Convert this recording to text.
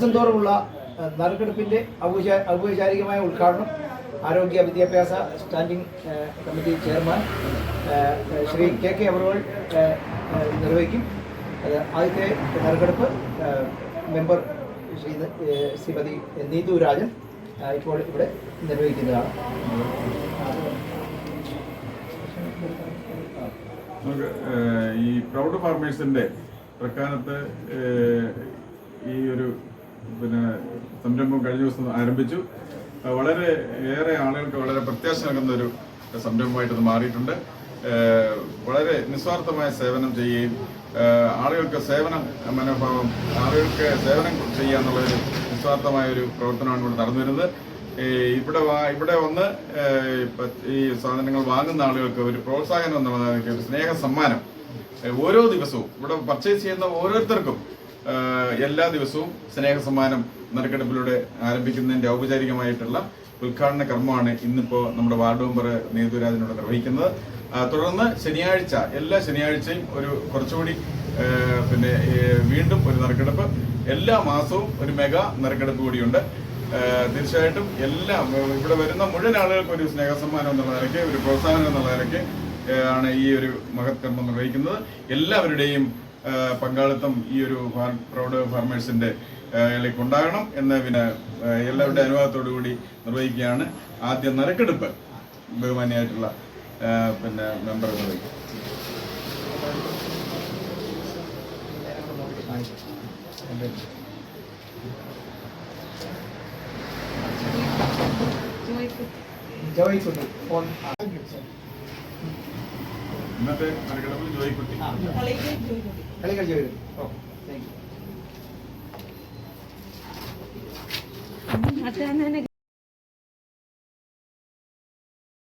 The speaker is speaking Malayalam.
തോറുമുള്ള നറുക്കെടുപ്പിൻ്റെ ഔപചാരികമായ ഉദ്ഘാടനം ആരോഗ്യ വിദ്യാഭ്യാസ standing committee chairman Shri K അവർവൾ നിർവഹിക്കും. ആദ്യത്തെ നറുക്കെടുപ്പ് മെമ്പർ ശ്രീമതി നീതു രാജൻ ഇപ്പോൾ ഇവിടെ നിർവഹിക്കുന്നതാണ്. ഈ പ്രൗഡ് ഫാർമേഴ്സിന്റെ പ്രക്കാനത്ത് ഈ ഒരു സംരംഭം കഴിഞ്ഞ ദിവസം ആരംഭിച്ചു. വളരെ ഏറെ ആളുകൾക്ക് വളരെ പ്രത്യാശ നൽകുന്ന ഒരു സംരംഭമായിട്ട് മാറിയിട്ടുണ്ട്. വളരെ നിസ്വാർത്ഥമായ സേവനം ചെയ്യുകയും ആളുകൾക്ക് സേവനം മനോഭാവം ആളുകൾക്ക് സേവനം ചെയ്യുക എന്നുള്ളൊരു നിസ്വാർത്ഥമായ ഒരു പ്രവർത്തനമാണ് ഇവിടെ നടന്നു വരുന്നത്. ഇവിടെ വന്ന് ഈ സാധനങ്ങൾ വാങ്ങുന്ന ആളുകൾക്ക് ഒരു പ്രോത്സാഹനം എന്നുള്ളതായിരിക്കും, ഒരു സ്നേഹ സമ്മാനം. ഓരോ ദിവസവും ഇവിടെ പർച്ചേസ് ചെയ്യുന്ന ഓരോരുത്തർക്കും എല്ലാ ദിവസവും സ്നേഹ സമ്മാനം നറുക്കെടുപ്പിലൂടെ ആരംഭിക്കുന്നതിന്റെ ഔപചാരികമായിട്ടുള്ള ഉദ്ഘാടന കർമ്മമാണ് ഇന്നിപ്പോൾ നമ്മുടെ വാർഡ് മെമ്പർ നീതുരാജനോട് നിർവഹിക്കുന്നത്. തുടർന്ന് ശനിയാഴ്ച എല്ലാ ശനിയാഴ്ചയും ഒരു കുറച്ചുകൂടി വീണ്ടും ഒരു നറുക്കെടുപ്പ്, എല്ലാ മാസവും ഒരു മെഗാ നറുക്കെടുപ്പ് കൂടിയുണ്ട്. തീർച്ചയായിട്ടും ഇവിടെ വരുന്ന മുഴുവൻ ആളുകൾക്കും ഒരു സ്നേഹസമ്മാനം എന്നുള്ള നിലയ്ക്ക്, ഒരു പ്രോത്സാഹനം എന്നുള്ള നിലയ്ക്ക് ആണ് ഈ ഒരു മഹത് കർമ്മം നിർവഹിക്കുന്നത്. എല്ലാവരുടെയും പങ്കാളിത്തം ഈ ഒരു പ്രൗഡ് ഫാർമേഴ്സിന്റെ ഉണ്ടാകണം എന്ന് എല്ലാവരുടെ അനുഭവത്തോടു കൂടി നിർവഹിക്കുകയാണ്. ആദ്യ നറുക്കെടുപ്പ് ബഹുമാനിയായിട്ടുള്ള മെമ്പർ നിർവഹിക്കും. ഇന്നത്തെ നറുക്കെടുപ്പിൽ ജോയിക്കുട്ടി കളികൾ ചെയ്തു. Thank you.